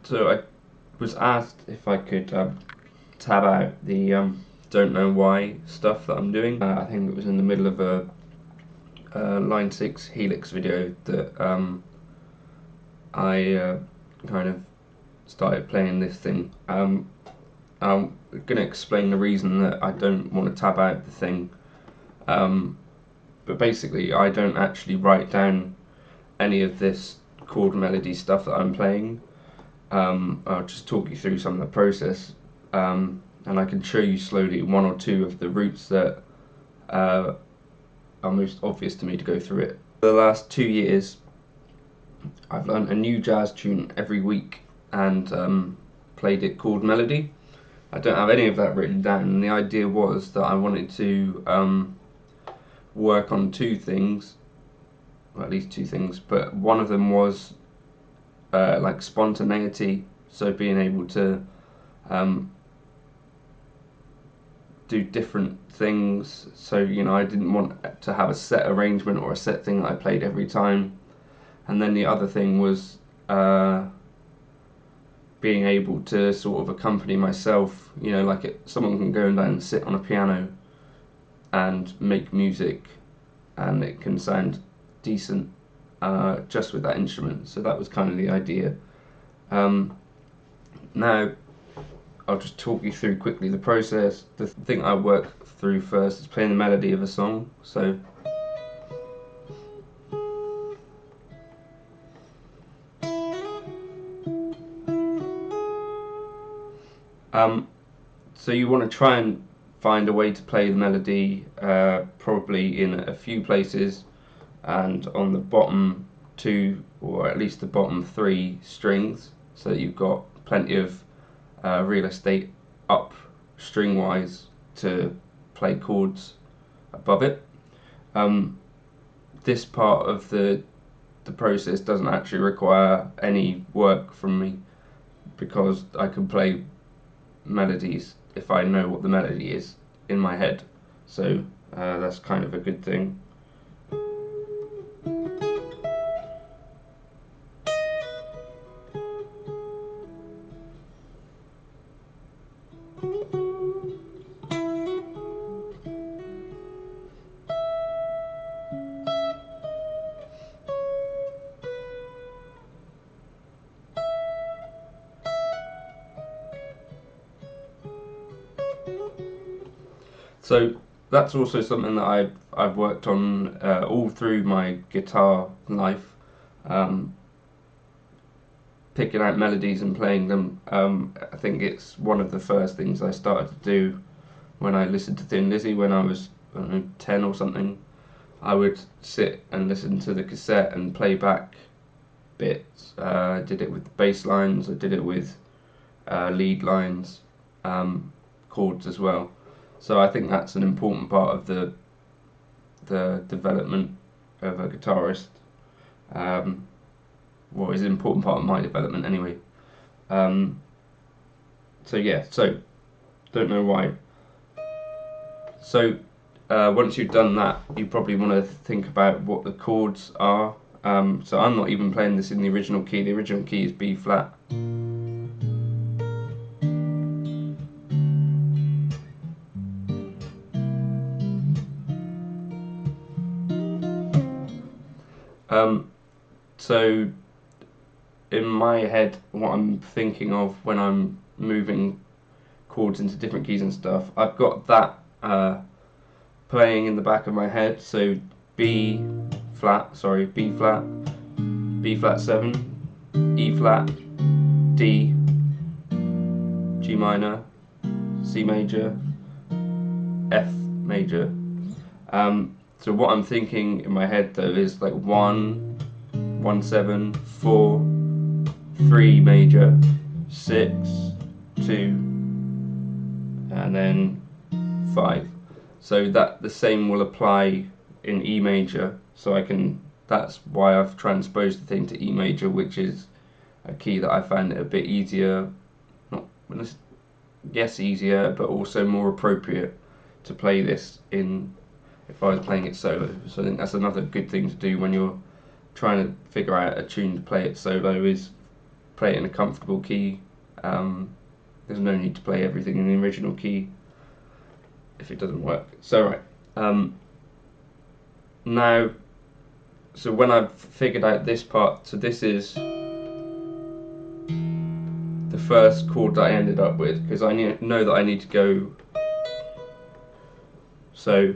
So I was asked if I could tab out the don't know why stuff that I'm doing. I think it was in the middle of a Line 6 Helix video that I kind of started playing this thing. I'm going to explain the reason that I don't want to tab out the thing. But basically I don't actually write down any of this chord melody stuff that I'm playing. I'll just talk you through some of the process, and I can show you slowly one or two of the routes that are most obvious to me to go through it. For the last 2 years I've learned a new jazz tune every week and played it chord melody. I don't have any of that written down, and the idea was that I wanted to work on two things, well, at least two things, but one of them was like spontaneity, so being able to do different things. So, you know, I didn't want to have a set arrangement or a set thing that I played every time. And then the other thing was being able to sort of accompany myself, you know, like someone can go down and sit on a piano and make music and it can sound decent just with that instrument. So that was kind of the idea. Now I'll just talk you through quickly the process. The thing I work through first is playing the melody of a song. So so you want to try and find a way to play the melody probably in a few places and on the bottom two, or at least the bottom three strings, so that you've got plenty of real estate up string wise to play chords above it. This part of the process doesn't actually require any work from me because I can play melodies if I know what the melody is in my head, so that's kind of a good thing. So that's also something that I've worked on all through my guitar life, picking out melodies and playing them. I think it's one of the first things I started to do when I listened to Thin Lizzy when I was, I don't know, 10 or something. I would sit and listen to the cassette and play back bits. I did it with the bass lines, I did it with lead lines, chords as well. So I think that's an important part of the development of a guitarist. Well, it's an important part of my development anyway. So yeah, so don't know why. So once you've done that, you probably want to think about what the chords are. So I'm not even playing this in the original key. The original key is B flat. So in my head, what I'm thinking of when I'm moving chords into different keys and stuff, I've got that playing in the back of my head. So B flat 7, E flat, D, G minor, C major, F major. So what I'm thinking in my head though is like 1, 1, 7, 4, 3 major, 6, 2, and then 5. So that the same will apply in E major. So I can, that's why I've transposed the thing to E major, which is a key that I found it a bit easier, not, yes, easier, but also more appropriate to play this in if I was playing it solo. So I think that's another good thing to do when you're trying to figure out a tune to play it solo, is play it in a comfortable key. There's no need to play everything in the original key if it doesn't work. So right, now, so when I've figured out this part, so this is the first chord that I ended up with, because I know that I need to go, so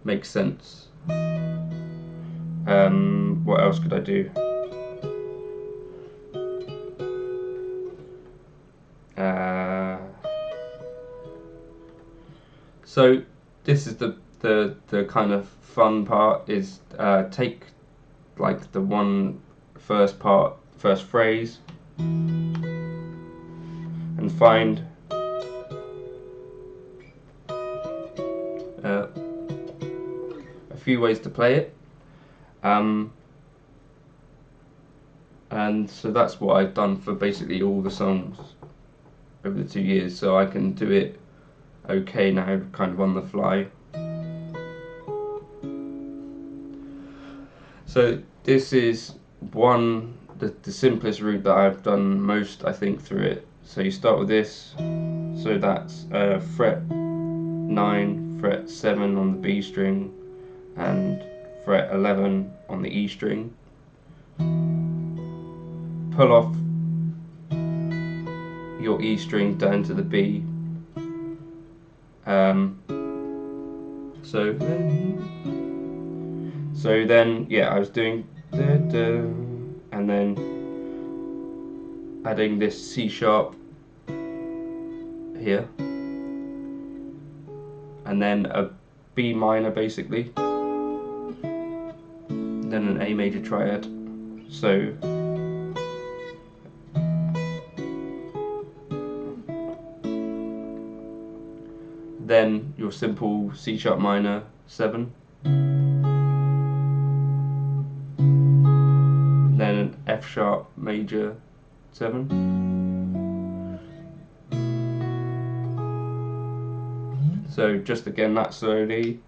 makes sense. What else could I do? So this is the kind of fun part, is take like the first phrase, and find a few ways to play it, and so that's what I've done for basically all the songs over the 2 years, so I can do it okay now, kind of on the fly. So this is the simplest route that I've done most, I think, through it. So you start with this, so that's fret 9, fret 7 on the B string, and fret 11 on the E string. Pull off your E string down to the B. So then, yeah, I was doing da, da, and then adding this C sharp here, and then a B minor basically, then an A major triad. So then your simple C sharp minor 7, then an F sharp major 7, so just again that slowly.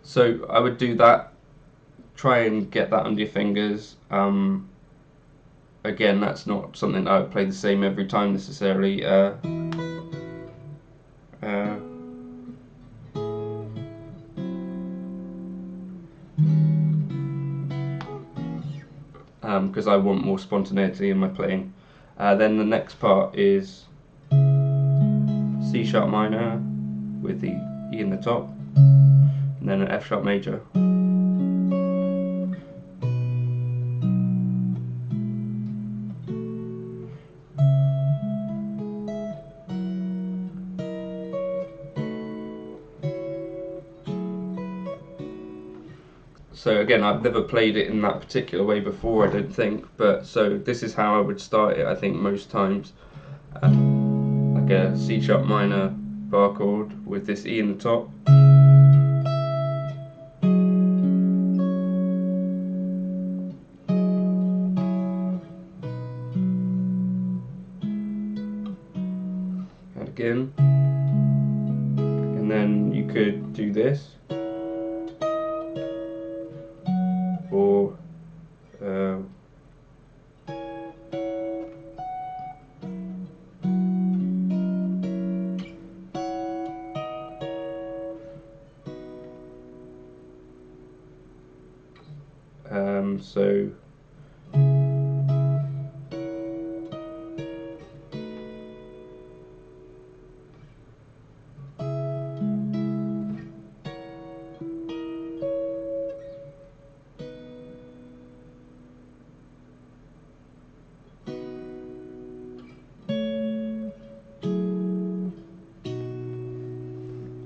So I would do that, try and get that under your fingers. Again, that's not something I would play the same every time necessarily. Because I want more spontaneity in my playing. Then the next part is C sharp minor with the E in the top, and then an F sharp major. So again, I've never played it in that particular way before, I don't think, but so this is how I would start it, I think, most times. Like a C sharp minor bar chord with this E in the top. And again. And then you could do this. Or so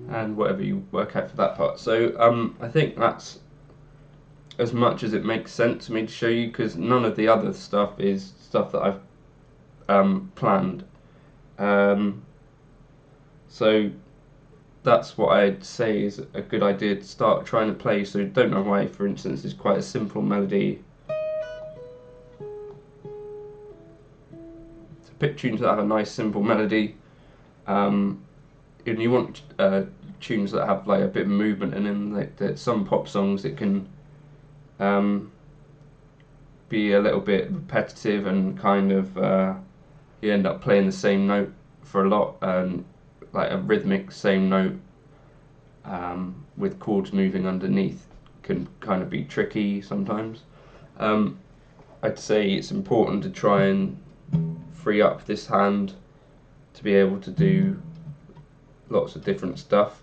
and whatever you work out for that part. So I think that's as much as it makes sense to me to show you, because none of the other stuff is stuff that I've planned. So that's what I'd say is a good idea to start trying to play. So Don't Know Why, for instance, is quite a simple melody. pick tunes that have a nice simple melody, and you want tunes that have like a bit of movement in them. Like some pop songs, it can be a little bit repetitive and kind of you end up playing the same note for a lot, and like a rhythmic same note with chords moving underneath can kind of be tricky sometimes. I'd say it's important to try and free up this hand to be able to do lots of different stuff.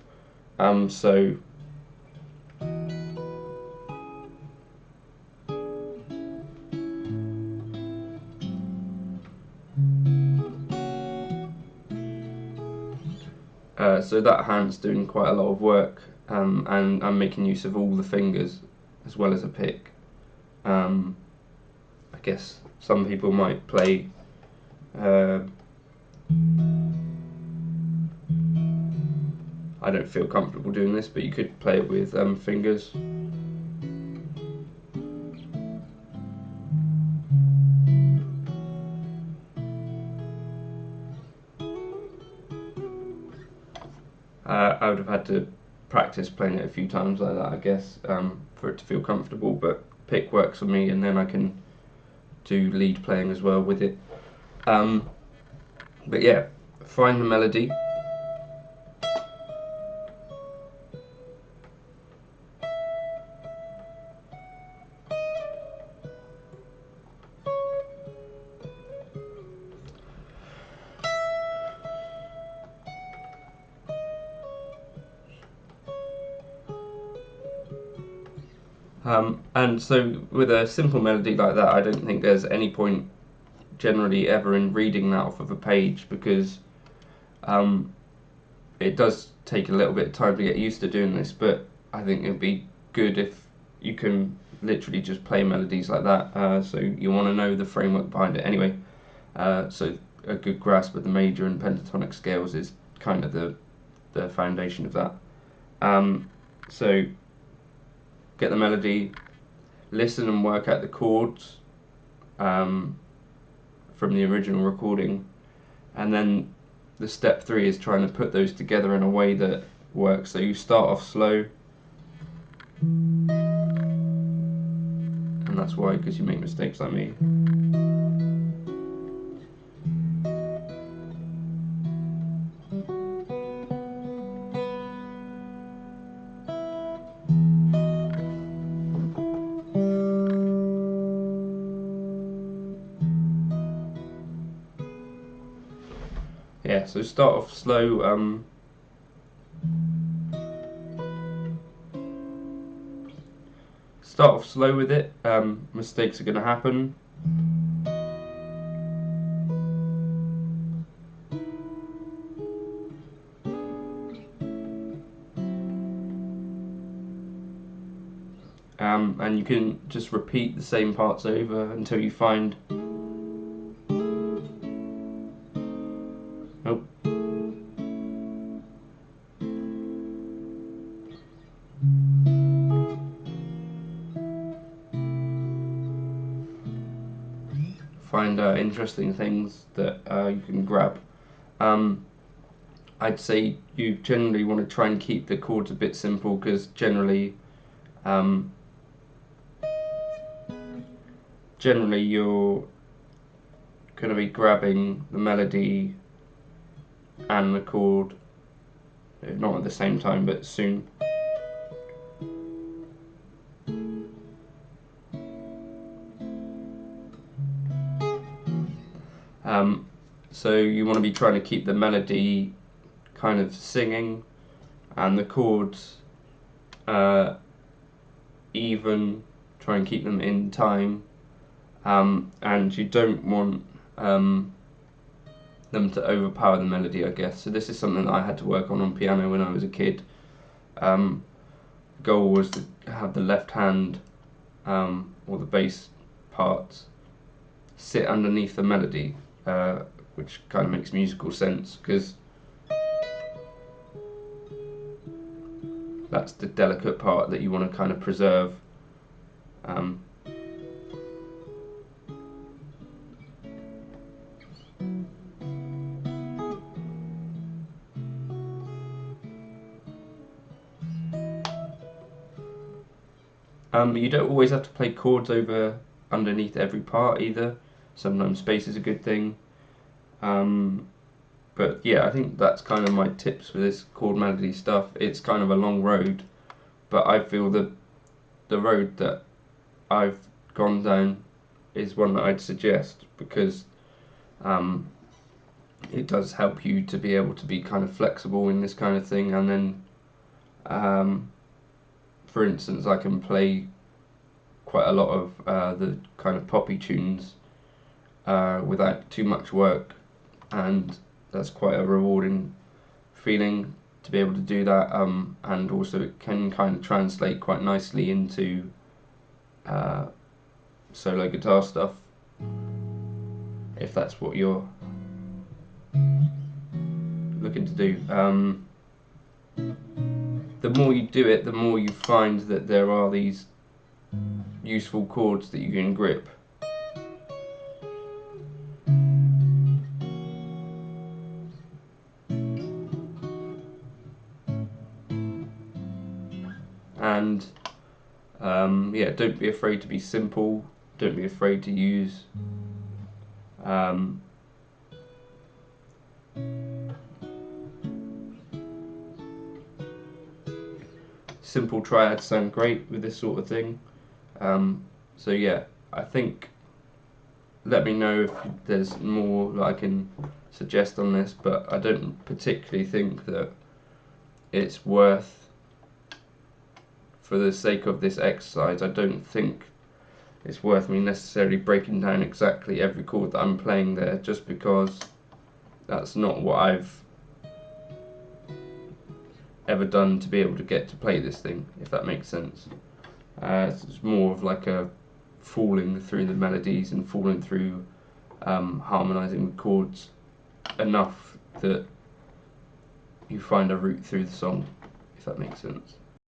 So so that hand's doing quite a lot of work, and I'm making use of all the fingers as well as a pick. I guess some people might play I don't feel comfortable doing this, but you could play it with fingers. I would have had to practice playing it a few times like that, I guess, for it to feel comfortable, but pick works for me, and then I can do lead playing as well with it. But yeah, find the melody. And so with a simple melody like that, I don't think there's any point generally ever in reading that off of a page, because it does take a little bit of time to get used to doing this, but I think it'd be good if you can literally just play melodies like that. So you want to know the framework behind it anyway. So a good grasp of the major and pentatonic scales is kind of the foundation of that. So get the melody, listen and work out the chords from the original recording, and then the step 3 is trying to put those together in a way that works. So you start off slow, and that's why, because you make mistakes like me. Yeah, so start off slow. Start off slow with it. Mistakes are going to happen. And you can just repeat the same parts over until you find. Oh. Find interesting things that you can grab. I'd say you generally want to try and keep the chords a bit simple, because generally you're going to be grabbing the melody and the chord, not at the same time, but soon. So you want to be trying to keep the melody kind of singing and the chords even, try and keep them in time, and you don't want them to overpower the melody, I guess. So this is something that I had to work on piano when I was a kid. Goal was to have the left hand, or the bass parts, sit underneath the melody, which kind of makes musical sense, because that's the delicate part that you want to kind of preserve. You don't always have to play chords over underneath every part either. Sometimes space is a good thing. But yeah, I think that's kind of my tips for this chord melody stuff. It's kind of a long road, but I feel that the road that I've gone down is one that I'd suggest because um, it does help you to be able to be kind of flexible in this kind of thing. And then, for instance, I can play quite a lot of the kind of poppy tunes without too much work, and that's quite a rewarding feeling to be able to do that. And also it can kind of translate quite nicely into uh, solo guitar stuff if that's what you're looking to do. The more you do it, the more you find that there are these useful chords that you can grip. And yeah, don't be afraid to be simple, don't be afraid to use um, simple triads sound great with this sort of thing. So yeah, I think let me know if there's more that I can suggest on this, but I don't particularly think that it's worth, for the sake of this exercise, I don't think it's worth me necessarily breaking down exactly every chord that I'm playing there, just because that's not what I've ever done to be able to get to play this thing, if that makes sense. It's more of like a falling through the melodies and falling through harmonising with chords enough that you find a route through the song, if that makes sense.